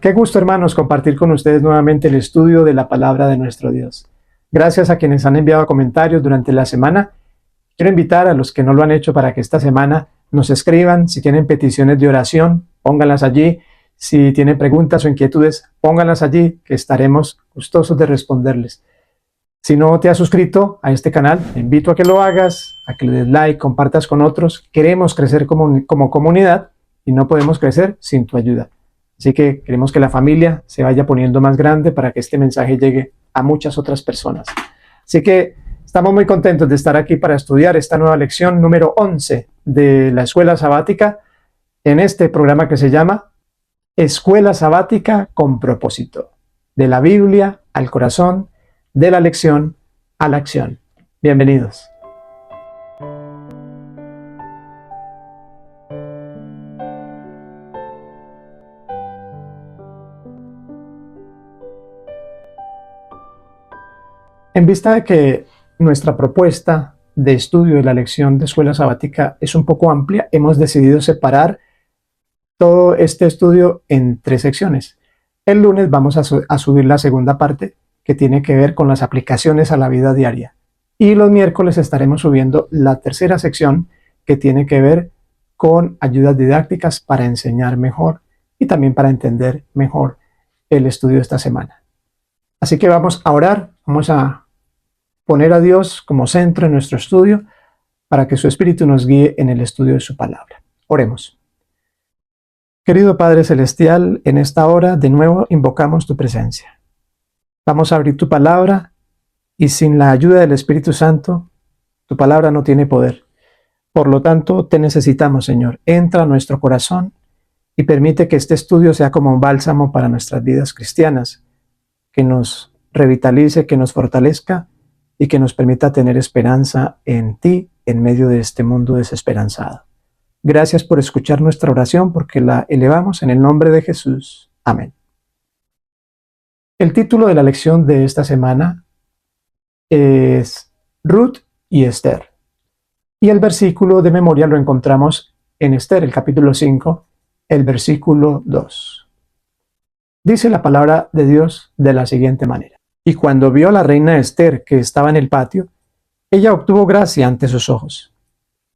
Qué gusto, hermanos, compartir con ustedes nuevamente el estudio de la palabra de nuestro Dios. Gracias a quienes han enviado comentarios durante la semana. Quiero invitar a los que no lo han hecho para que esta semana nos escriban. Si tienen peticiones de oración, pónganlas allí. Si tienen preguntas o inquietudes, pónganlas allí, que estaremos gustosos de responderles. Si no te has suscrito a este canal, te invito a que lo hagas, a que le des like, compartas con otros. Queremos crecer como comunidad y no podemos crecer sin tu ayuda. Así que queremos que la familia se vaya poniendo más grande para que este mensaje llegue a muchas otras personas. Así que estamos muy contentos de estar aquí para estudiar esta nueva lección número 11 de la Escuela Sabática en este programa que se llama Escuela Sabática con propósito. De la Biblia al corazón, de la lección a la acción. Bienvenidos. En vista de que nuestra propuesta de estudio de la lección de Escuela Sabática es un poco amplia, hemos decidido separar todo este estudio en 3 secciones. El lunes vamos a subir la segunda parte, que tiene que ver con las aplicaciones a la vida diaria. Y los miércoles estaremos subiendo la tercera sección, que tiene que ver con ayudas didácticas para enseñar mejor y también para entender mejor el estudio de esta semana. Así que vamos a orar, vamos a poner a Dios como centro en nuestro estudio para que su Espíritu nos guíe en el estudio de su palabra. Oremos. Querido Padre Celestial, en esta hora de nuevo invocamos tu presencia. Vamos a abrir tu palabra y sin la ayuda del Espíritu Santo, tu palabra no tiene poder. Por lo tanto, te necesitamos, Señor. Entra a nuestro corazón y permite que este estudio sea como un bálsamo para nuestras vidas cristianas, que nos revitalice, que nos fortalezca y que nos permita tener esperanza en ti en medio de este mundo desesperanzado. Gracias por escuchar nuestra oración, porque la elevamos en el nombre de Jesús. Amén. El título de la lección de esta semana es Ruth y Esther. Y el versículo de memoria lo encontramos en Esther, el capítulo 5, el versículo 2. Dice la palabra de Dios de la siguiente manera. Y cuando vio a la reina Esther que estaba en el patio, ella obtuvo gracia ante sus ojos.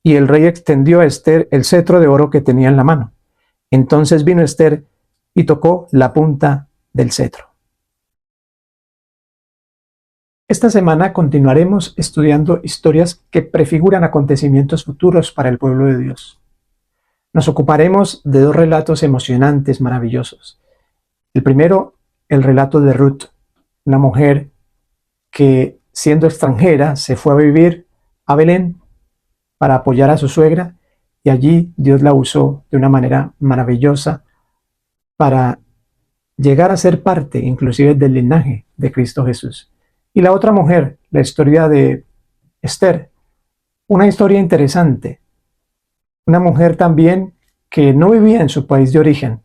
Y el rey extendió a Esther el cetro de oro que tenía en la mano. Entonces vino Esther y tocó la punta del cetro. Esta semana continuaremos estudiando historias que prefiguran acontecimientos futuros para el pueblo de Dios. Nos ocuparemos de 2 relatos emocionantes, maravillosos. El primero, el relato de Ruth, una mujer que, siendo extranjera, se fue a vivir a Belén para apoyar a su suegra, y allí Dios la usó de una manera maravillosa para llegar a ser parte inclusive del linaje de Cristo Jesús. Y la otra mujer, la historia de Esther, una historia interesante, una mujer también que no vivía en su país de origen,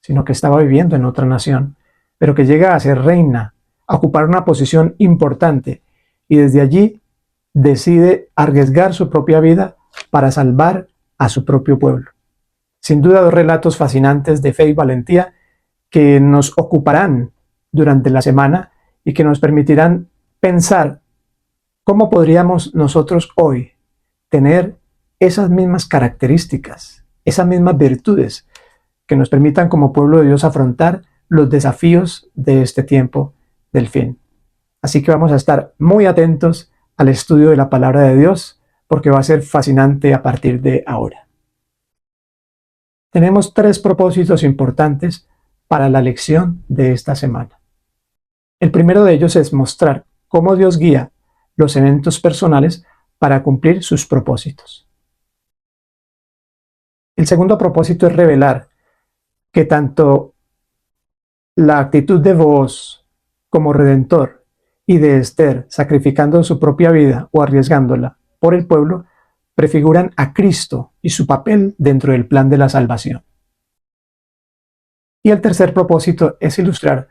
sino que estaba viviendo en otra nación, pero que llega a ser reina, a ocupar una posición importante, y desde allí decide arriesgar su propia vida para salvar a su propio pueblo. Sin duda, 2 relatos fascinantes de fe y valentía que nos ocuparán durante la semana y que nos permitirán pensar cómo podríamos nosotros hoy tener esas mismas características, esas mismas virtudes que nos permitan como pueblo de Dios afrontar los desafíos de este tiempo del fin. Así que vamos a estar muy atentos al estudio de la palabra de Dios, porque va a ser fascinante a partir de ahora. Tenemos 3 propósitos importantes para la lección de esta semana. El primero de ellos es mostrar cómo Dios guía los eventos personales para cumplir sus propósitos. El segundo propósito es revelar que tanto la actitud de Booz como redentor y de Esther, sacrificando su propia vida o arriesgándola por el pueblo, prefiguran a Cristo y su papel dentro del plan de la salvación. Y el tercer propósito es ilustrar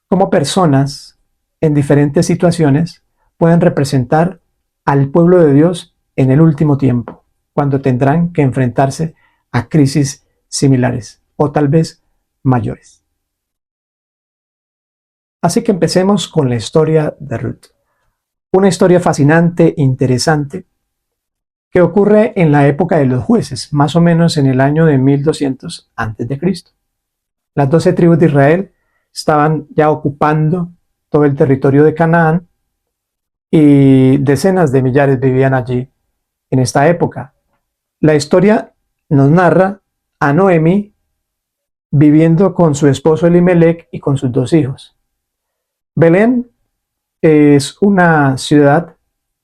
cómo personas en diferentes situaciones pueden representar al pueblo de Dios en el último tiempo, cuando tendrán que enfrentarse a crisis similares o tal vez mayores. Así que empecemos con la historia de Ruth. Una historia fascinante, interesante, que ocurre en la época de los jueces, más o menos en el año de 1200 a.C. Las 12 tribus de Israel estaban ya ocupando todo el territorio de Canaán y decenas de millares vivían allí en esta época. La historia nos narra a Noemí viviendo con su esposo Elimelech y con sus 2 hijos. Belén es una ciudad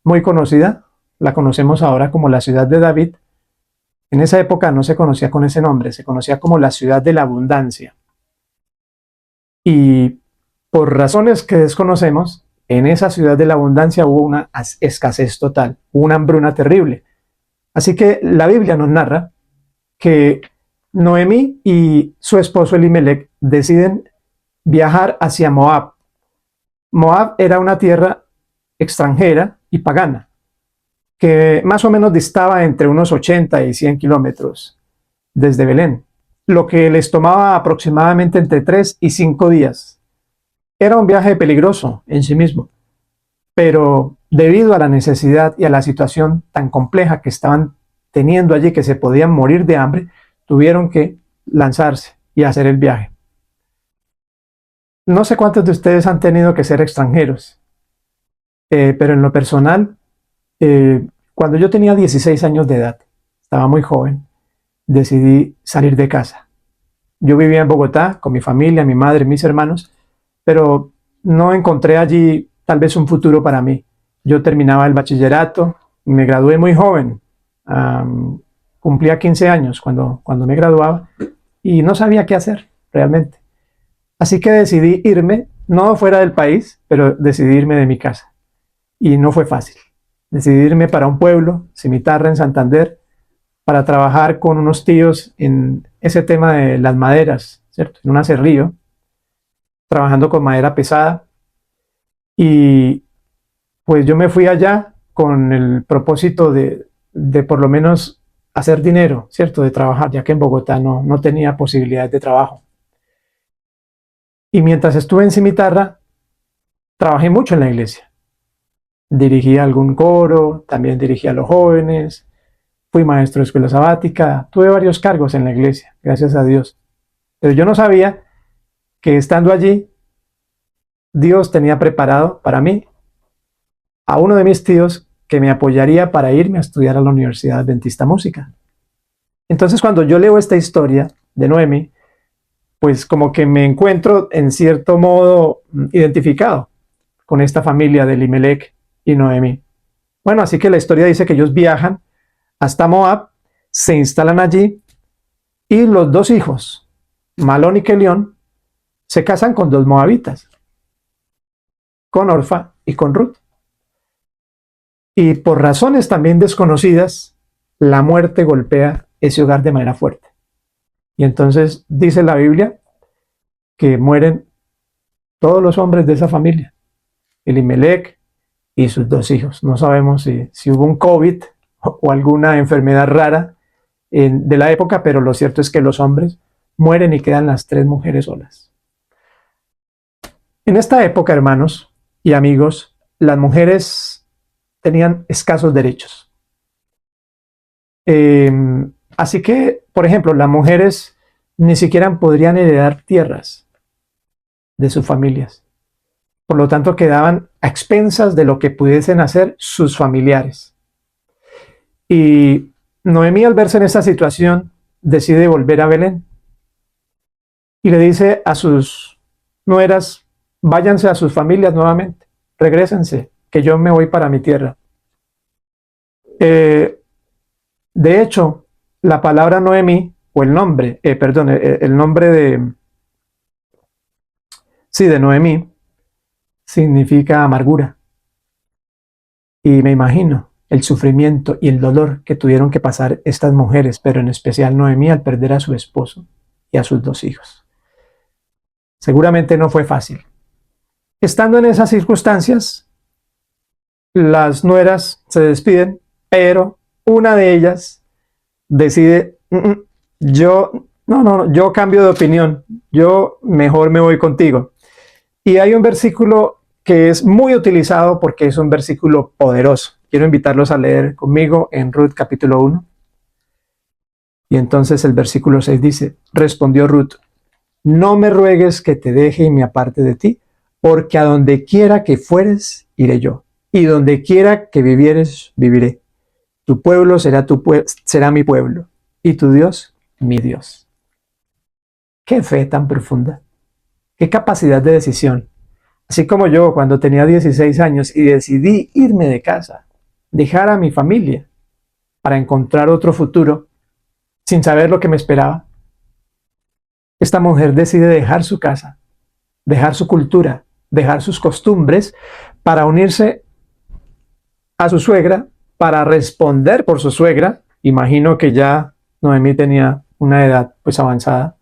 muy conocida, la conocemos ahora como la ciudad de David. En esa época no se conocía con ese nombre, se conocía como la ciudad de la abundancia. Y por razones que desconocemos, en esa ciudad de la abundancia hubo una escasez total, hubo una hambruna terrible. Así que la Biblia nos narra que Noemí y su esposo Elimelech deciden viajar hacia Moab. Moab era una tierra extranjera y pagana, que más o menos distaba entre unos 80 y 100 kilómetros desde Belén, lo que les tomaba aproximadamente entre 3 y 5 días. Era un viaje peligroso en sí mismo, pero debido a la necesidad y a la situación tan compleja que estaban teniendo allí, que se podían morir de hambre, tuvieron que lanzarse y hacer el viaje. No sé cuántos de ustedes han tenido que ser extranjeros, pero en lo personal, cuando yo tenía 16 años de edad, estaba muy joven, decidí salir de casa. Yo vivía en Bogotá con mi familia, mi madre, mis hermanos, pero no encontré allí tal vez un futuro para mí. Yo terminaba el bachillerato, me gradué muy joven, cumplía 15 años cuando me graduaba y no sabía qué hacer realmente. Así que decidí irme, no fuera del país, pero decidí irme de mi casa. Y no fue fácil. Decidí irme para un pueblo, Cimitarra, en Santander, para trabajar con unos tíos en ese tema de las maderas, ¿cierto? En un aserrío, trabajando con madera pesada. Y pues yo me fui allá con el propósito de por lo menos hacer dinero, ¿cierto? De trabajar, ya que en Bogotá no tenía posibilidades de trabajo. Y mientras estuve en Cimitarra, trabajé mucho en la iglesia. Dirigí algún coro, también dirigí a los jóvenes, fui maestro de escuela sabática, tuve varios cargos en la iglesia, gracias a Dios. Pero yo no sabía que estando allí, Dios tenía preparado para mí a uno de mis tíos que me apoyaría para irme a estudiar a la Universidad Adventista Música. Entonces, cuando yo leo esta historia de Noemi, pues como que me encuentro en cierto modo identificado con esta familia de Elimelech y Noemi. Bueno, así que la historia dice que ellos viajan hasta Moab, se instalan allí y los 2 hijos, Malón y Kelión, se casan con 2 moabitas, con Orfa y con Ruth. Y por razones también desconocidas, la muerte golpea ese hogar de manera fuerte. Y entonces dice la Biblia que mueren todos los hombres de esa familia, Elimelech y sus 2 hijos. No sabemos si hubo un COVID o alguna enfermedad rara de la época, pero lo cierto es que los hombres mueren y quedan las 3 mujeres solas. En esta época, hermanos y amigos, las mujeres tenían escasos derechos. Así que, por ejemplo, las mujeres ni siquiera podrían heredar tierras de sus familias. Por lo tanto, quedaban a expensas de lo que pudiesen hacer sus familiares. Y Noemí, al verse en esta situación, decide volver a Belén. Y le dice a sus nueras, váyanse a sus familias nuevamente, regrésense, que yo me voy para mi tierra. De hecho, la palabra Noemí, o el nombre, el nombre de Noemí, significa amargura. Y me imagino el sufrimiento y el dolor que tuvieron que pasar estas mujeres, pero en especial Noemí, al perder a su esposo y a sus 2 hijos. Seguramente no fue fácil. Estando en esas circunstancias, las nueras se despiden, pero una de ellas decide, yo cambio de opinión, yo mejor me voy contigo. Y hay un versículo que es muy utilizado porque es un versículo poderoso. Quiero invitarlos a leer conmigo en Ruth capítulo 1. Y entonces el versículo 6 dice, respondió Ruth, no me ruegues que te deje y me aparte de ti, porque a donde quiera que fueres, iré yo, y donde quiera que vivieres, viviré. Tu pueblo será mi pueblo, y tu Dios, mi Dios. Qué fe tan profunda, qué capacidad de decisión. Así como yo cuando tenía 16 años y decidí irme de casa, dejar a mi familia para encontrar otro futuro sin saber lo que me esperaba. Esta mujer decide dejar su casa, dejar su cultura, dejar sus costumbres para unirse a su suegra, para responder por su suegra. Imagino que ya Noemí tenía una edad pues avanzada,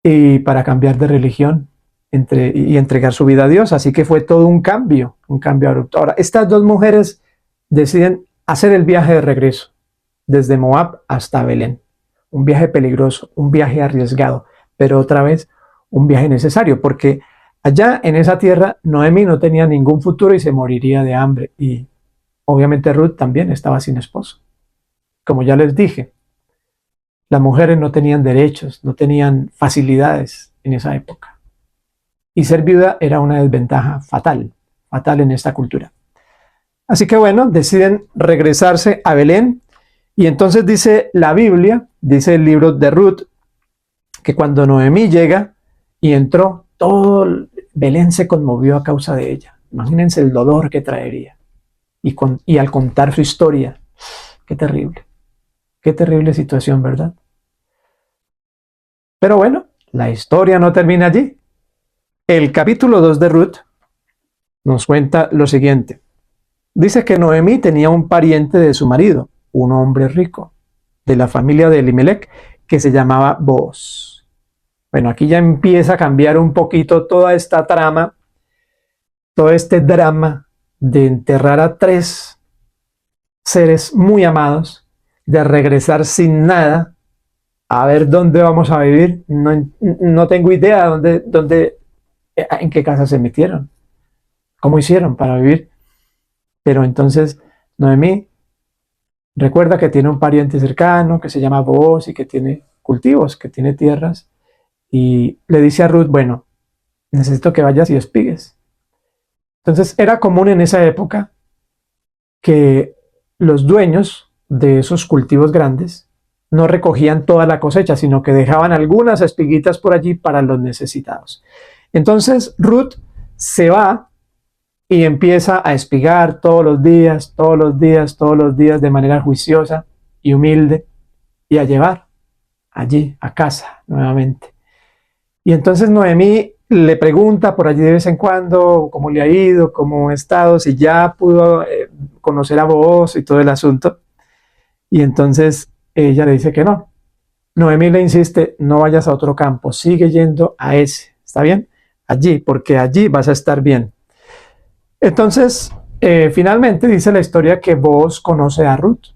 y para cambiar de religión y entregar su vida a Dios. Así que fue todo un cambio abrupto. Ahora, estas dos mujeres deciden hacer el viaje de regreso desde Moab hasta Belén. Un viaje peligroso, un viaje arriesgado, pero otra vez un viaje necesario, porque allá en esa tierra Noemí no tenía ningún futuro y se moriría de hambre. Y obviamente Ruth también estaba sin esposo. Como ya les dije, las mujeres no tenían derechos, no tenían facilidades en esa época. Y ser viuda era una desventaja fatal, fatal en esta cultura. Así que bueno, deciden regresarse a Belén. Y entonces dice la Biblia, dice el libro de Ruth, que cuando Noemí llega y entró, todo Belén se conmovió a causa de ella. Imagínense el dolor que traería. Y al contar su historia, qué terrible situación, ¿verdad? Pero bueno, la historia no termina allí. El capítulo 2 de Ruth nos cuenta lo siguiente. Dice que Noemí tenía un pariente de su marido, un hombre rico, de la familia de Elimelech, que se llamaba Booz. Bueno, aquí ya empieza a cambiar un poquito toda esta trama, todo este drama de enterrar a tres seres muy amados, de regresar sin nada, a ver dónde vamos a vivir. No tengo idea en qué casa se metieron, cómo hicieron para vivir. Pero entonces Noemí recuerda que tiene un pariente cercano que se llama Booz y que tiene cultivos, que tiene tierras, y le dice a Ruth, bueno, necesito que vayas y espigues. Entonces era común en esa época que los dueños de esos cultivos grandes no recogían toda la cosecha, sino que dejaban algunas espiguitas por allí para los necesitados. Entonces Ruth se va y empieza a espigar todos los días, de manera juiciosa y humilde, y a llevar allí a casa nuevamente. Y entonces Noemí le pregunta por allí de vez en cuando cómo le ha ido, cómo ha estado, si ya pudo conocer a Booz y todo el asunto. Y entonces ella le dice que no. Noemí le insiste, no vayas a otro campo, sigue yendo a ese, ¿está bien? Allí, porque allí vas a estar bien. Entonces, finalmente dice la historia que Booz conoce a Ruth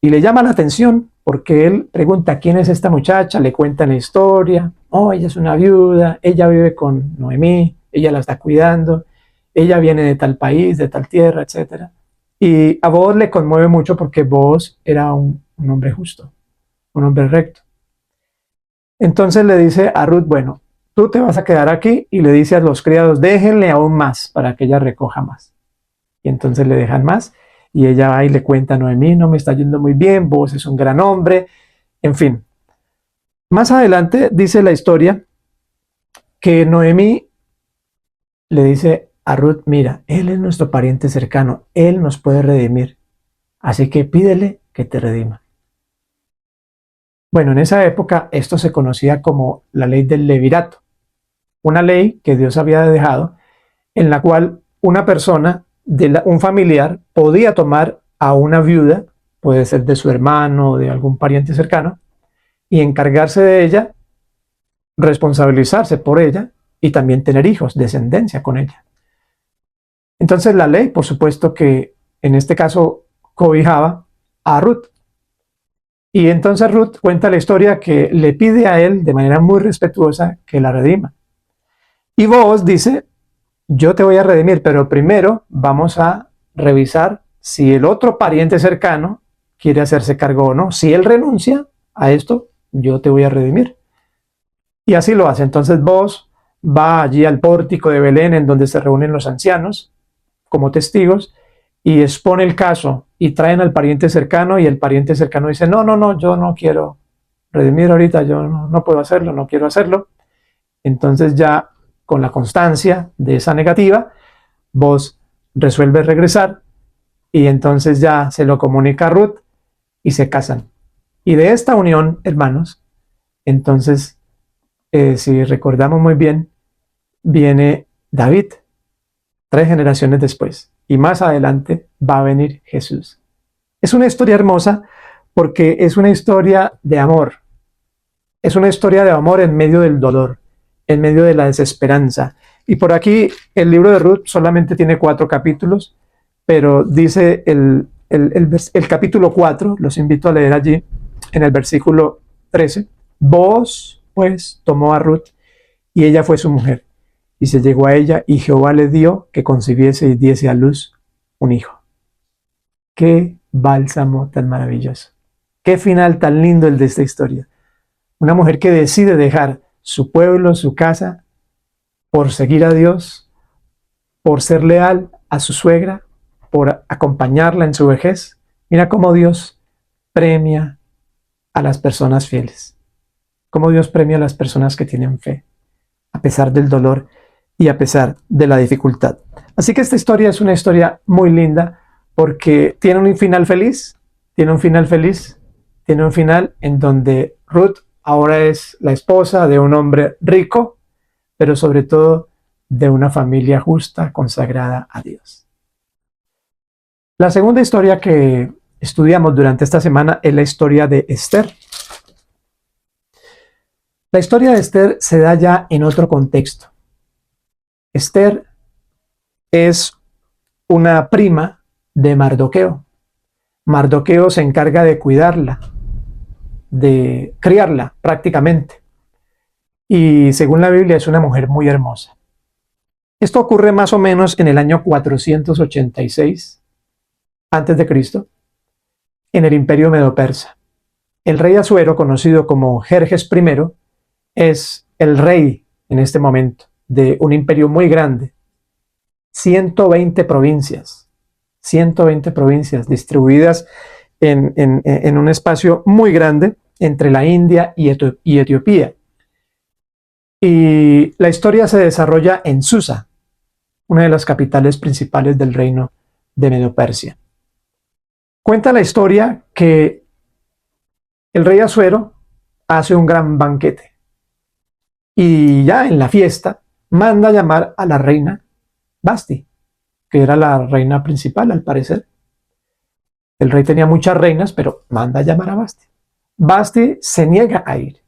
y le llama la atención porque él pregunta quién es esta muchacha, le cuenta la historia. Oh, ella es una viuda, ella vive con Noemí, ella la está cuidando, ella viene de tal país, de tal tierra, etc. Y a Booz le conmueve mucho porque Booz era un hombre justo, un hombre recto. Entonces le dice a Ruth, bueno, tú te vas a quedar aquí, y le dice a los criados, déjenle aún más para que ella recoja más. Y entonces le dejan más, y ella va y le cuenta a Noemí, no me está yendo muy bien, Booz es un gran hombre, en fin. Más adelante dice la historia que Noemí le dice a Ruth, mira, él es nuestro pariente cercano, él nos puede redimir, así que pídele que te redima. Bueno, en esa época esto se conocía como la ley del levirato, una ley que Dios había dejado en la cual una persona, un familiar, podía tomar a una viuda, puede ser de su hermano o de algún pariente cercano, y encargarse de ella, responsabilizarse por ella y también tener hijos, descendencia con ella. Entonces la ley, por supuesto que en este caso cobijaba a Ruth. Y entonces Ruth cuenta la historia que le pide a él de manera muy respetuosa que la redima. Y Booz dice, yo te voy a redimir, pero primero vamos a revisar si el otro pariente cercano quiere hacerse cargo o no. Si él renuncia a esto, yo te voy a redimir. Y así lo hace. Entonces Booz va allí al pórtico de Belén, en donde se reúnen los ancianos como testigos, y expone el caso y traen al pariente cercano, y el pariente cercano dice, no, no, no, yo no quiero redimir ahorita, yo no puedo hacerlo, no quiero hacerlo. Entonces ya con la constancia de esa negativa, Booz resuelve regresar, y entonces ya se lo comunica a Ruth y se casan. Y de esta unión, hermanos, entonces, si recordamos muy bien, viene David, 3 generaciones después, y más adelante va a venir Jesús. Es una historia hermosa porque es una historia de amor. Es una historia de amor en medio del dolor, en medio de la desesperanza. Y por aquí el libro de Ruth solamente tiene 4 capítulos, pero dice el capítulo 4, los invito a leer allí, en el versículo 13, Booz pues tomó a Ruth y ella fue su mujer, y se llegó a ella, y Jehová le dio que concibiese y diese a luz un hijo. Qué bálsamo tan maravilloso. Qué final tan lindo el de esta historia. Una mujer que decide dejar su pueblo, su casa, por seguir a Dios, por ser leal a su suegra, por acompañarla en su vejez. Mira cómo Dios premia a las personas fieles. Cómo Dios premia a las personas que tienen fe, a pesar del dolor y a pesar de la dificultad. Así que esta historia es una historia muy linda porque tiene un final feliz, tiene un final feliz, tiene un final en donde Ruth ahora es la esposa de un hombre rico, pero sobre todo de una familia justa, consagrada a Dios. La segunda historia que estudiamos durante esta semana es la historia de Esther. La historia de Esther se da ya en otro contexto. Esther es una prima de Mardoqueo. Mardoqueo se encarga de cuidarla, de criarla prácticamente. Y según la Biblia es una mujer muy hermosa. Esto ocurre más o menos en el año 486 antes de Cristo, en el Imperio Medo-Persa. El rey Asuero, conocido como Jerjes I, es el rey en este momento de un imperio muy grande. 120 provincias distribuidas en un espacio muy grande entre la India y Etiopía. Y la historia se desarrolla en Susa, una de las capitales principales del reino de Medo-Persia. Cuenta la historia que el rey Asuero hace un gran banquete y ya en la fiesta manda llamar a la reina Basti, que era la reina principal al parecer. El rey tenía muchas reinas, pero manda a llamar a Basti. Basti se niega a ir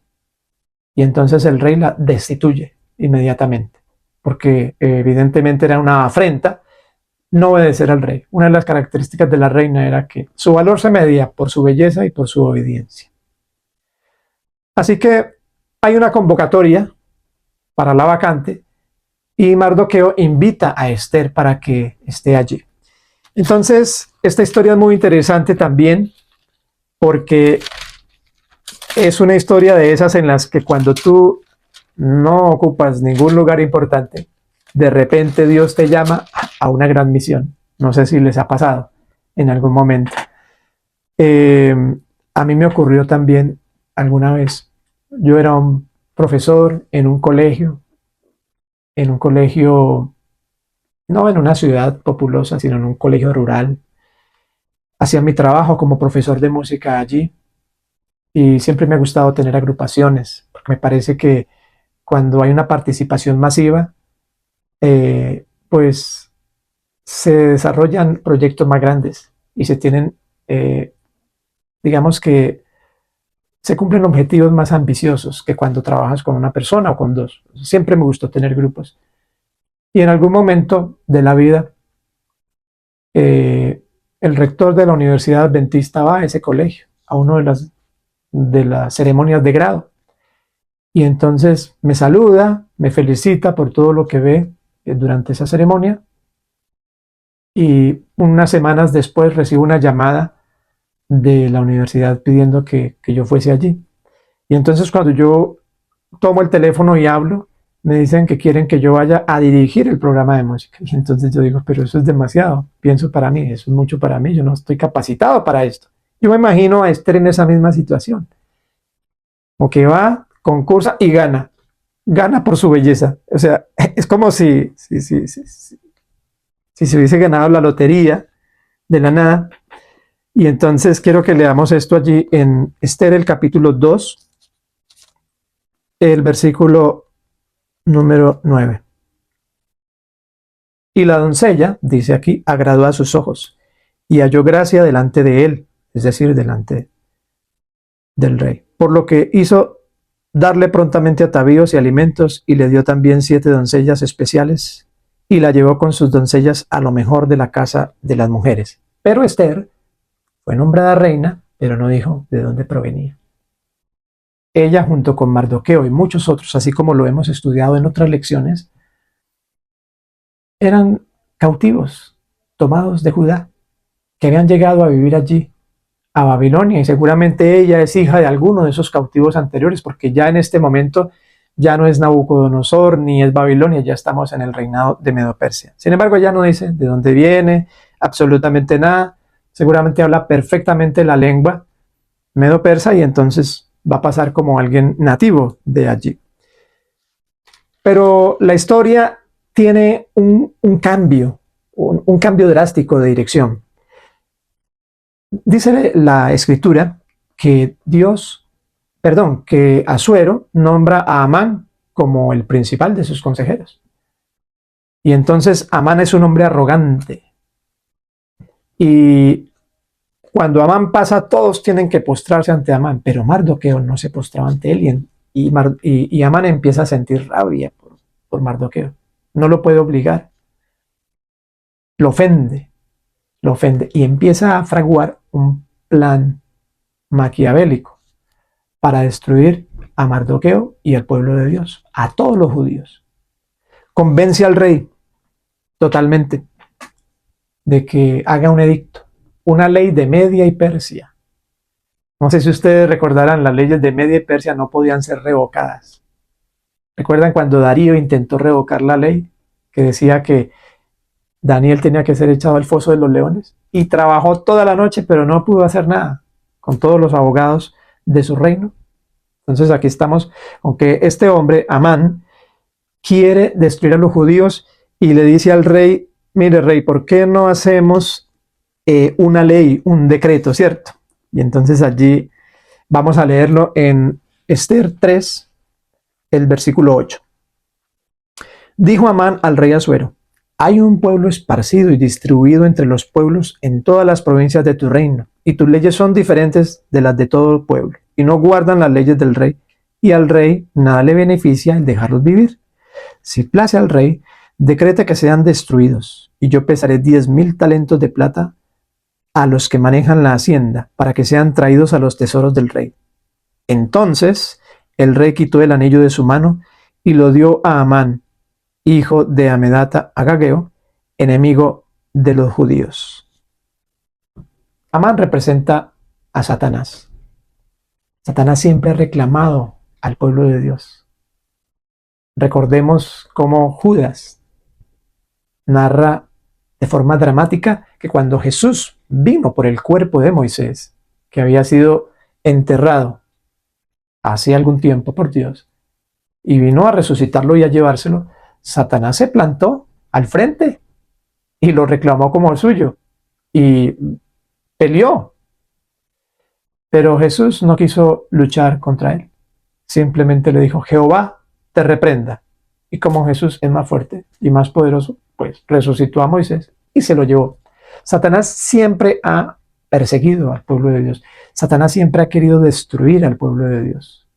y entonces el rey la destituye inmediatamente, porque evidentemente era una afrenta no obedecer al rey. Una de las características de la reina era que su valor se medía por su belleza y por su obediencia. Así que hay una convocatoria para la vacante y Mardoqueo invita a Esther para que esté allí. Entonces, esta historia es muy interesante también porque es una historia de esas en las que cuando tú no ocupas ningún lugar importante, de repente Dios te llama a una gran misión. No sé si les ha pasado en algún momento. A mí me ocurrió también alguna vez. Yo era un profesor en un colegio, no en una ciudad populosa, sino en un colegio rural. Hacía mi trabajo como profesor de música allí y siempre me ha gustado tener agrupaciones, porque me parece que cuando hay una participación masiva, pues se desarrollan proyectos más grandes y se tienen, digamos que se cumplen objetivos más ambiciosos que cuando trabajas con una persona o con dos. Siempre me gustó tener grupos. Y en algún momento de la vida, el rector de la Universidad Adventista va a ese colegio, a una de las ceremonias de grado. Y entonces me saluda, me felicita por todo lo que ve durante esa ceremonia. Y unas semanas después recibo una llamada de la universidad pidiendo que yo fuese allí. Y entonces cuando yo tomo el teléfono y hablo, me dicen que quieren que yo vaya a dirigir el programa de música. Y entonces yo digo, pero eso es demasiado, pienso para mí, eso es mucho para mí, yo no estoy capacitado para esto. Yo me imagino a Esther en esa misma situación, como que va, concursa y gana por su belleza. O sea, es como si se hubiese ganado la lotería de la nada. Y entonces quiero que leamos esto allí en Esther, el capítulo 2, el versículo número 9. Y la doncella, dice aquí, agradó a sus ojos y halló gracia delante de él, es decir, delante del rey. Por lo que hizo darle prontamente atavíos y alimentos y le dio también 7 doncellas especiales y la llevó con sus doncellas a lo mejor de la casa de las mujeres. Pero Esther fue nombrada reina, pero no dijo de dónde provenía. Ella, junto con Mardoqueo y muchos otros, así como lo hemos estudiado en otras lecciones, eran cautivos, tomados de Judá, que habían llegado a vivir allí, a Babilonia, y seguramente ella es hija de alguno de esos cautivos anteriores, porque ya en este momento ya no es Nabucodonosor ni es Babilonia, ya estamos en el reinado de Medo-Persia. Sin embargo, ella no dice de dónde viene, absolutamente nada, seguramente habla perfectamente la lengua medo-persa y entonces va a pasar como alguien nativo de allí. Pero la historia tiene un cambio, un cambio drástico de dirección. Dice la escritura que que Asuero nombra a Amán como el principal de sus consejeros. Y entonces Amán es un hombre arrogante. Y cuando Amán pasa, todos tienen que postrarse ante Amán, pero Mardoqueo no se postraba ante él y Amán empieza a sentir rabia por Mardoqueo. No lo puede obligar. Lo ofende y empieza a fraguar un plan maquiavélico para destruir a Mardoqueo y al pueblo de Dios, a todos los judíos. Convence al rey totalmente de que haga un edicto, una ley de Media y Persia. No sé si ustedes recordarán, las leyes de Media y Persia no podían ser revocadas. ¿Recuerdan cuando Darío intentó revocar la ley que decía que Daniel tenía que ser echado al foso de los leones? Y trabajó toda la noche, pero no pudo hacer nada con todos los abogados de su reino. Entonces aquí estamos, aunque este hombre, Amán, quiere destruir a los judíos y le dice al rey, mire rey, ¿por qué no hacemos una ley, un decreto, cierto? Y entonces allí vamos a leerlo en Esther 3, el versículo 8. Dijo Amán al rey Asuero, hay un pueblo esparcido y distribuido entre los pueblos en todas las provincias de tu reino, y tus leyes son diferentes de las de todo el pueblo, y no guardan las leyes del rey, y al rey nada le beneficia el dejarlos vivir. Si place al rey, decreta que sean destruidos, y yo pesaré 10,000 talentos de plata a los que manejan la hacienda, para que sean traídos a los tesoros del rey. Entonces el rey quitó el anillo de su mano y lo dio a Amán, hijo de Amedata Agageo, enemigo de los judíos. Amán representa a Satanás. Satanás siempre ha reclamado al pueblo de Dios. Recordemos cómo Judas narra de forma dramática que cuando Jesús vino por el cuerpo de Moisés, que había sido enterrado hace algún tiempo por Dios, y vino a resucitarlo y a llevárselo, Satanás se plantó al frente y lo reclamó como suyo y peleó. Pero Jesús no quiso luchar contra él. Simplemente le dijo, Jehová te reprenda. Y como Jesús es más fuerte y más poderoso, pues resucitó a Moisés y se lo llevó. Satanás siempre ha perseguido al pueblo de Dios. Satanás siempre ha querido destruir al pueblo de Dios.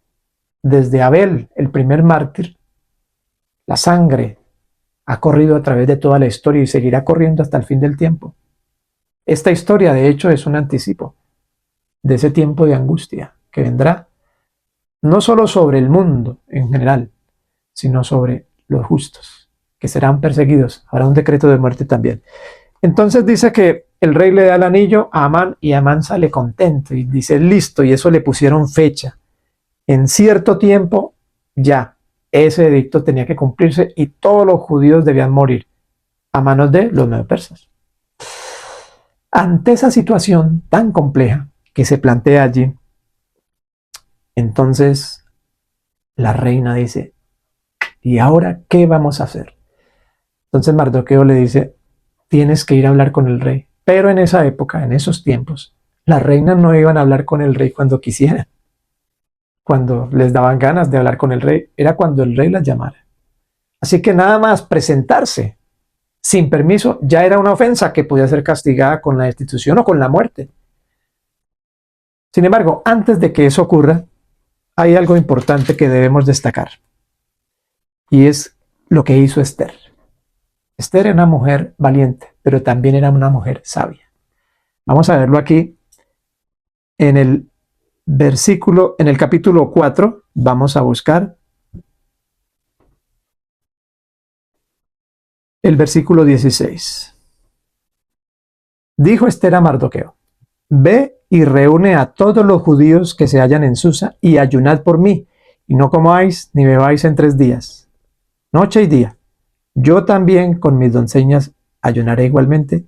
Desde Abel, el primer mártir, la sangre ha corrido a través de toda la historia y seguirá corriendo hasta el fin del tiempo. Esta historia, de hecho, es un anticipo de ese tiempo de angustia que vendrá, no solo sobre el mundo en general, sino sobre los justos, que serán perseguidos. Habrá un decreto de muerte también. Entonces dice que el rey le da el anillo a Amán y Amán sale contento y dice listo, y eso le pusieron fecha. En cierto tiempo ya ese edicto tenía que cumplirse y todos los judíos debían morir a manos de los medo-persas. Ante esa situación tan compleja que se plantea allí, entonces la reina dice, ¿y ahora qué vamos a hacer? Entonces Mardoqueo le dice, tienes que ir a hablar con el rey. Pero en esa época, en esos tiempos, las reinas no iban a hablar con el rey cuando quisieran. Cuando les daban ganas de hablar con el rey, era cuando el rey las llamara. Así que nada más presentarse sin permiso ya era una ofensa que podía ser castigada con la destitución o con la muerte. Sin embargo, antes de que eso ocurra, hay algo importante que debemos destacar. Y es lo que hizo Esther. Esther era una mujer valiente, pero también era una mujer sabia. Vamos a verlo aquí en el versículo, en el capítulo 4, vamos a buscar el versículo 16. Dijo Esther a Mardoqueo, ve y reúne a todos los judíos que se hallan en Susa y ayunad por mí, y no comáis ni bebáis en 3 días, noche y día. Yo también con mis doncellas ayunaré igualmente,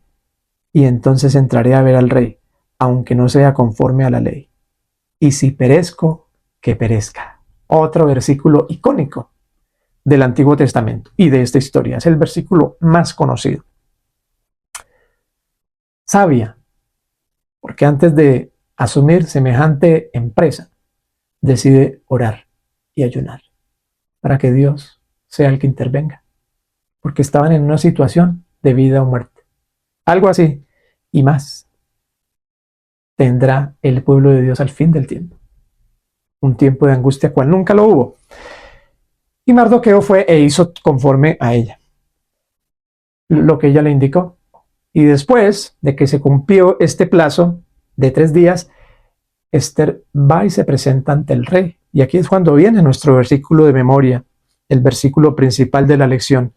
y entonces entraré a ver al rey, aunque no sea conforme a la ley. Y si perezco, que perezca. Otro versículo icónico del Antiguo Testamento y de esta historia. Es el versículo más conocido. Sabia, porque antes de asumir semejante empresa, decide orar y ayunar para que Dios sea el que intervenga, porque estaban en una situación de vida o muerte. Algo así y más tendrá el pueblo de Dios al fin del tiempo. Un tiempo de angustia cual nunca lo hubo. Y Mardoqueo fue e hizo conforme a ella, lo que ella le indicó. Y después de que se cumplió este plazo de 3 días, Esther va y se presenta ante el rey. Y aquí es cuando viene nuestro versículo de memoria, el versículo principal de la lección,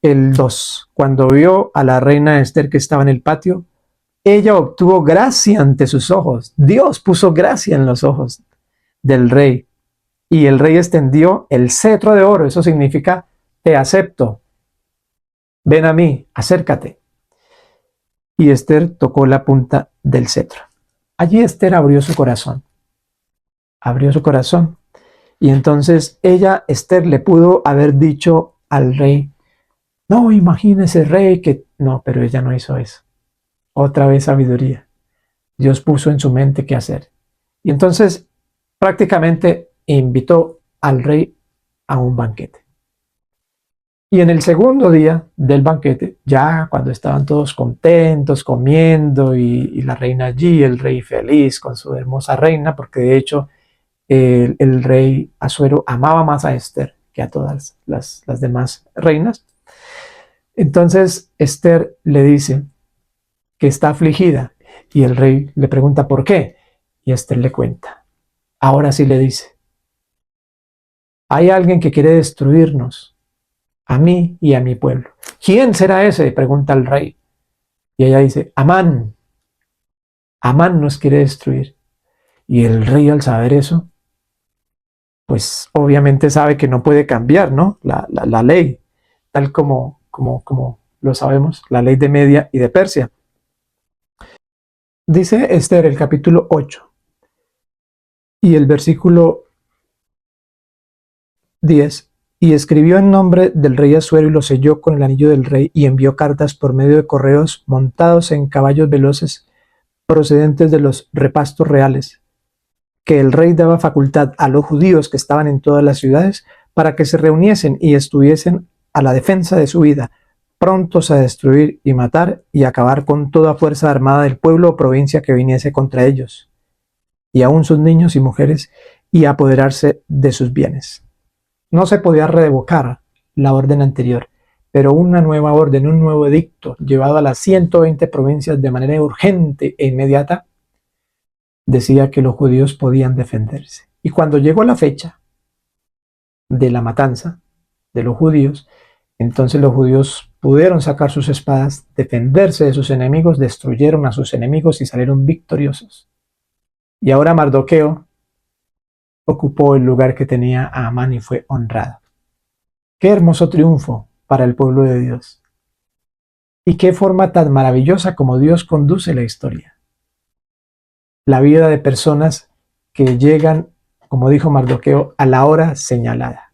el 2. Cuando vio a la reina Esther que estaba en el patio, ella obtuvo gracia ante sus ojos. Dios puso gracia en los ojos del rey. Y el rey extendió el cetro de oro. Eso significa, te acepto. Ven a mí, acércate. Y Esther tocó la punta del cetro. Allí Esther abrió su corazón. Abrió su corazón. Y entonces ella, Esther, le pudo haber dicho al rey, no, imagínese, rey, que... No, pero ella no hizo eso. Otra vez sabiduría. Dios puso en su mente qué hacer. Y entonces prácticamente invitó al rey a un banquete. Y en el segundo día del banquete, ya cuando estaban todos contentos, comiendo, y la reina allí, el rey feliz con su hermosa reina, porque de hecho el rey Asuero amaba más a Esther que a todas las demás reinas. Entonces Esther le dice que está afligida y el rey le pregunta por qué. Y Esther le cuenta. Ahora sí le dice, hay alguien que quiere destruirnos, a mí y a mi pueblo. ¿Quién será ese?, pregunta el rey. Y ella dice, Amán. Amán nos quiere destruir. Y el rey, al saber eso, pues obviamente sabe que no puede cambiar, ¿no? La ley, tal como lo sabemos, la ley de Media y de Persia. Dice Esther, el capítulo 8 y el versículo 10. Y escribió en nombre del rey Asuero y lo selló con el anillo del rey y envió cartas por medio de correos montados en caballos veloces procedentes de los repastos reales, que el rey daba facultad a los judíos que estaban en todas las ciudades para que se reuniesen y estuviesen a la defensa de su vida, prontos a destruir y matar y acabar con toda fuerza armada del pueblo o provincia que viniese contra ellos, y aun sus niños y mujeres, y apoderarse de sus bienes. No se podía revocar la orden anterior, pero una nueva orden, un nuevo edicto llevado a las 120 provincias de manera urgente e inmediata, decía que los judíos podían defenderse. Y cuando llegó la fecha de la matanza de los judíos, entonces los judíos pudieron sacar sus espadas, defenderse de sus enemigos, destruyeron a sus enemigos y salieron victoriosos. Y ahora Mardoqueo ocupó el lugar que tenía a Amán y fue honrado. Qué hermoso triunfo para el pueblo de Dios. Y qué forma tan maravillosa como Dios conduce la historia. La vida de personas que llegan, como dijo Mardoqueo, a la hora señalada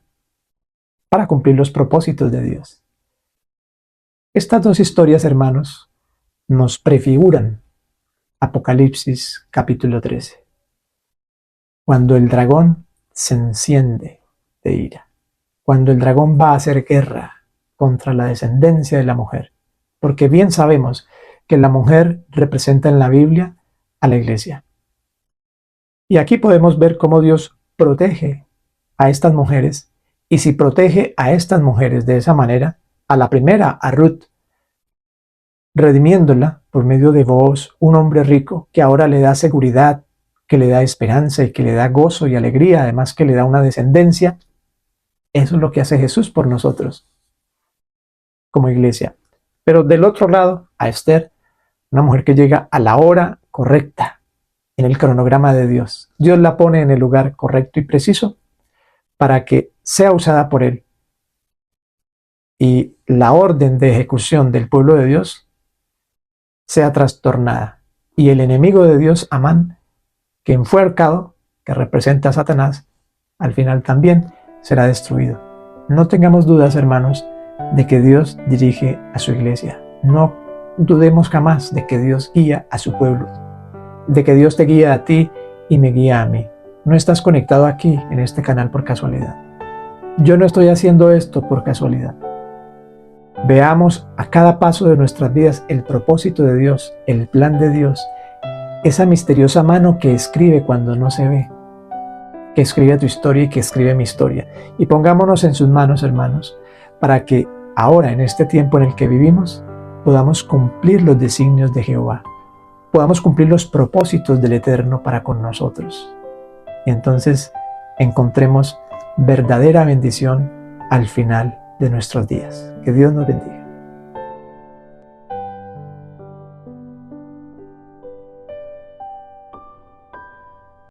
para cumplir los propósitos de Dios. Estas dos historias, hermanos, nos prefiguran Apocalipsis capítulo 13, cuando el dragón se enciende de ira, cuando el dragón va a hacer guerra contra la descendencia de la mujer, porque bien sabemos que la mujer representa en la Biblia a la iglesia. Y aquí podemos ver cómo Dios protege a estas mujeres, y si protege a estas mujeres de esa manera, a la primera, a Ruth, redimiéndola por medio de Booz, un hombre rico que ahora le da seguridad, que le da esperanza y que le da gozo y alegría, además que le da una descendencia. Eso es lo que hace Jesús por nosotros como iglesia. Pero del otro lado, a Esther, una mujer que llega a la hora correcta en el cronograma de Dios. Dios la pone en el lugar correcto y preciso para que sea usada por Él. Y la orden de ejecución del pueblo de Dios sea trastornada. Y el enemigo de Dios, Amán, quien fue ahorcado, que representa a Satanás, al final también será destruido. No tengamos dudas, hermanos, de que Dios dirige a su iglesia. No dudemos jamás de que Dios guía a su pueblo, de que Dios te guía a ti y me guía a mí. No estás conectado aquí en este canal por casualidad. Yo no estoy haciendo esto por casualidad. Veamos a cada paso de nuestras vidas el propósito de Dios, el plan de Dios, esa misteriosa mano que escribe cuando no se ve, que escribe tu historia y que escribe mi historia. Y pongámonos en sus manos, hermanos, para que ahora, en este tiempo en el que vivimos, podamos cumplir los designios de Jehová, podamos cumplir los propósitos del Eterno para con nosotros. Y entonces encontremos verdadera bendición al final de nuestros días. Que Dios nos bendiga.